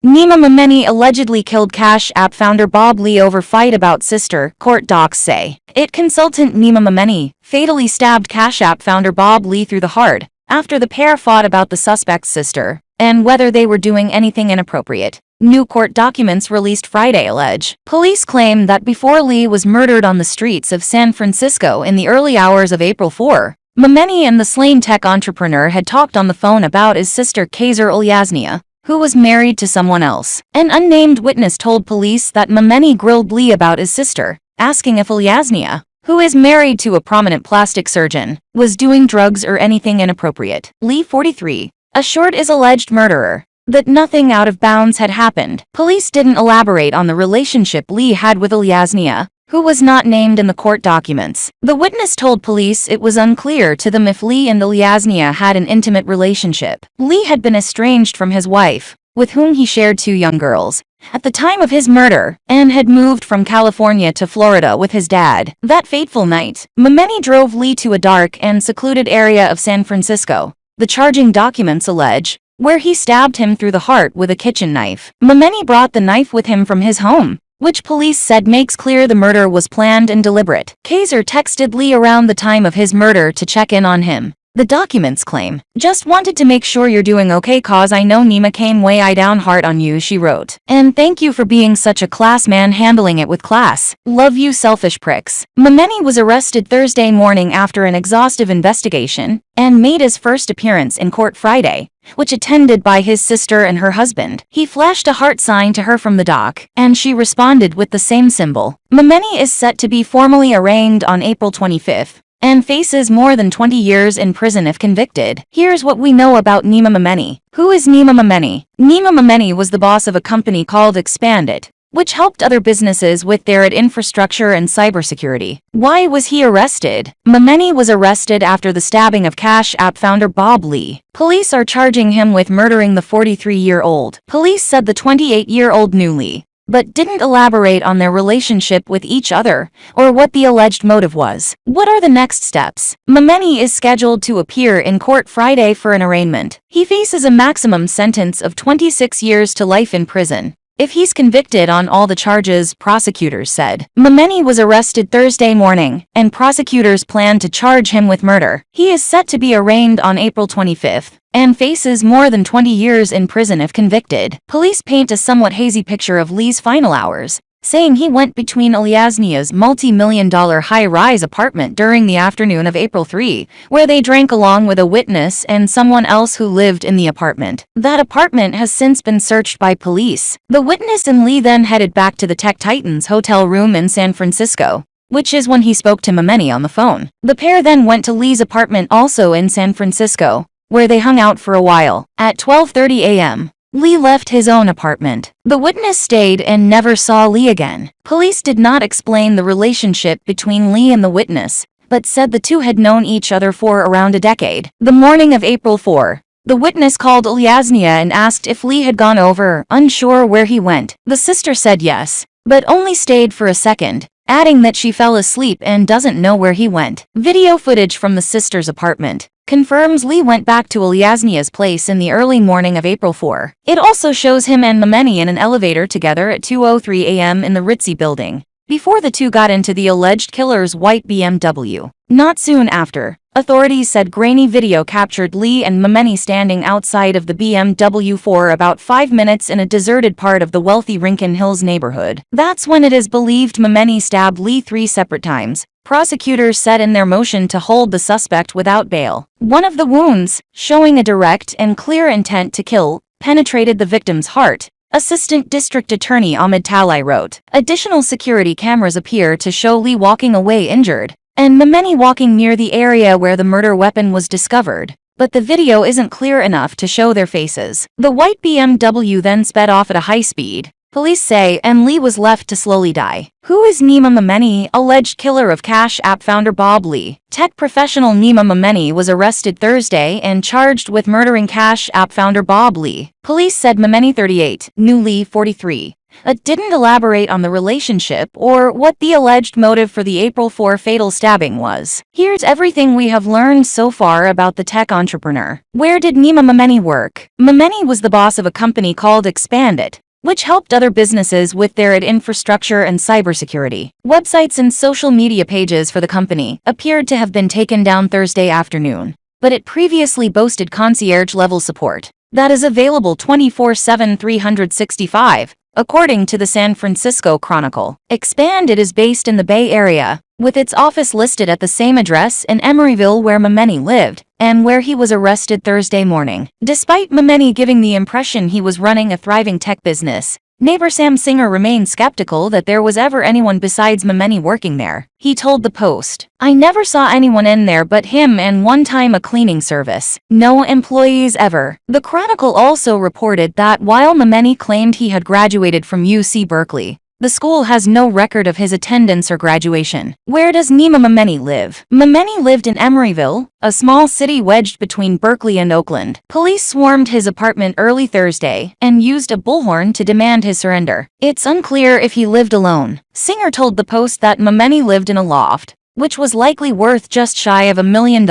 Nima Mameni allegedly killed Cash App founder Bob Lee over fight about sister, court docs say. IT consultant Nima Mameni fatally stabbed Cash App founder Bob Lee through the heart after the pair fought about the suspect's sister and whether they were doing anything inappropriate. New court documents released Friday allege. Police claim that before Lee was murdered on the streets of San Francisco in the early hours of April 4, Mameni and the slain tech entrepreneur had talked on the phone about his sister Kaiser Ilyasnaya, who was married to someone else. An unnamed witness told police that Mameni grilled Lee about his sister, asking if Ilyasnaya, who is married to a prominent plastic surgeon, was doing drugs or anything inappropriate. Lee, 43, assured his alleged murderer that nothing out of bounds had happened. Police didn't elaborate on the relationship Lee had with Ilyasnaya, who was not named in the court documents. The witness told police it was unclear to them if Lee and Ilyasnaya had an intimate relationship. Lee had been estranged from his wife, with whom he shared 2 young girls, at the time of his murder, and had moved from California to Florida with his dad. That fateful night, Mameni drove Lee to a dark and secluded area of San Francisco, the charging documents allege, where he stabbed him through the heart with a kitchen knife. Mameni brought the knife with him from his home, which police said makes clear the murder was planned and deliberate. Kaiser texted Lee around the time of his murder to check in on him. The documents claim, "Just wanted to make sure you're doing okay cause I know Nima came way I down hard on you," she wrote. "And thank you for being such a class man handling it with class. Love you selfish pricks." Mameni was arrested Thursday morning after an exhaustive investigation and made his first appearance in court Friday, which attended by his sister and her husband. He flashed a heart sign to her from the dock, and she responded with the same symbol. Mameni is set to be formally arraigned on April 25th. And faces more than 20 years in prison if convicted. Here's what we know about Nima Mameni. Who is Nima Mameni? Nima Mameni was the boss of a company called Expandit, which helped other businesses with their infrastructure and cybersecurity. Why was he arrested? Mameni was arrested after the stabbing of Cash App founder Bob Lee. Police are charging him with murdering the 43-year-old. Police said the 28-year-old knew Lee, but didn't elaborate on their relationship with each other or what the alleged motive was. What are the next steps? Mameni is scheduled to appear in court Friday for an arraignment. He faces a maximum sentence of 26 years to life in prison if he's convicted on all the charges, prosecutors said. Mameni was arrested Thursday morning, and prosecutors plan to charge him with murder. He is set to be arraigned on April 25th. And faces more than 20 years in prison if convicted. Police paint a somewhat hazy picture of Lee's final hours, saying he went between Ilyasnaya's multi-million-dollar high-rise apartment during the afternoon of April 3, where they drank along with a witness and someone else who lived in the apartment. That apartment has since been searched by police. The witness and Lee then headed back to the Tech Titans hotel room in San Francisco, which is when he spoke to Mameni on the phone. The pair then went to Lee's apartment also in San Francisco, where they hung out for a while. At 12:30 a.m., Lee left his own apartment. The witness stayed and never saw Lee again. Police did not explain the relationship between Lee and the witness, but said the two had known each other for around a decade. The morning of April 4, the witness called Ilyasnaya and asked if Lee had gone over, unsure where he went. The sister said yes, but only stayed for a second, adding that she fell asleep and doesn't know where he went. Video footage from the sister's apartment confirms Lee went back to Ilyasnaya's place in the early morning of April 4. It also shows him and Mameni in an elevator together at 2:03 a.m. in the Ritzy building, before the two got into the alleged killer's white BMW. Not soon after, authorities said grainy video captured Lee and Mameni standing outside of the BMW for about 5 minutes in a deserted part of the wealthy Rincon Hills neighborhood. That's when it is believed Mameni stabbed Lee 3 separate times. Prosecutors said in their motion to hold the suspect without bail. One of the wounds, showing a direct and clear intent to kill, penetrated the victim's heart, Assistant District Attorney Ahmed Talai wrote. Additional security cameras appear to show Lee walking away injured, and Mameni walking near the area where the murder weapon was discovered, but the video isn't clear enough to show their faces. The white BMW then sped off at a high speed, police say, and Lee was left to slowly die. Who is Nima Mameni, alleged killer of Cash App founder Bob Lee? Tech professional Nima Mameni was arrested Thursday and charged with murdering Cash App founder Bob Lee. Police said Mameni, 38, knew Lee, 43, It didn't elaborate on the relationship or what the alleged motive for the April 4 fatal stabbing was. Here's everything we have learned so far about the tech entrepreneur. Where did Nima Momeni work? Momeni was the boss of a company called Expandit, which helped other businesses with their infrastructure and cybersecurity. Websites and social media pages for the company appeared to have been taken down Thursday afternoon, but it previously boasted concierge-level support that is available 24/7 365, according to the San Francisco Chronicle. Expandit is based in the Bay Area, with its office listed at the same address in Emeryville where Momeni lived, and where he was arrested Thursday morning. Despite Momeni giving the impression he was running a thriving tech business, neighbor Sam Singer remained skeptical that there was ever anyone besides Momeni working there. He told the Post, "I never saw anyone in there but him and one time a cleaning service. No employees ever." The Chronicle also reported that while Momeni claimed he had graduated from UC Berkeley, the school has no record of his attendance or graduation. Where does Nima Momeni live? Momeni lived in Emeryville, a small city wedged between Berkeley and Oakland. Police swarmed his apartment early Thursday and used a bullhorn to demand his surrender. It's unclear if he lived alone. Singer told the Post that Momeni lived in a loft, which was likely worth just shy of $1 million,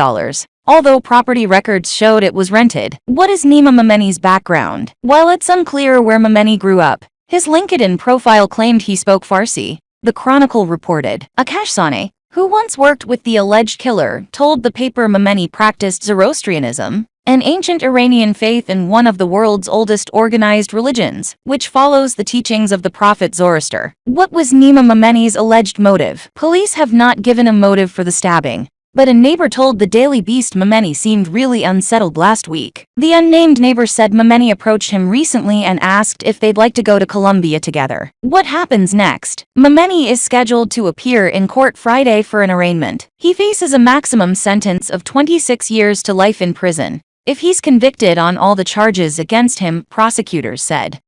although property records showed it was rented. What is Nima Momeni's background? While it's unclear where Momeni grew up, his LinkedIn profile claimed he spoke Farsi. The Chronicle reported. Akash Sane, who once worked with the alleged killer, told the paper Momeni practiced Zoroastrianism, an ancient Iranian faith and one of the world's oldest organized religions, which follows the teachings of the prophet Zoroaster. What was Nima Momeni's alleged motive? Police have not given a motive for the stabbing, but a neighbor told the Daily Beast Momeni seemed really unsettled last week. The unnamed neighbor said Momeni approached him recently and asked if they'd like to go to Colombia together. What happens next? Momeni is scheduled to appear in court Friday for an arraignment. He faces a maximum sentence of 26 years to life in prison if he's convicted on all the charges against him, prosecutors said.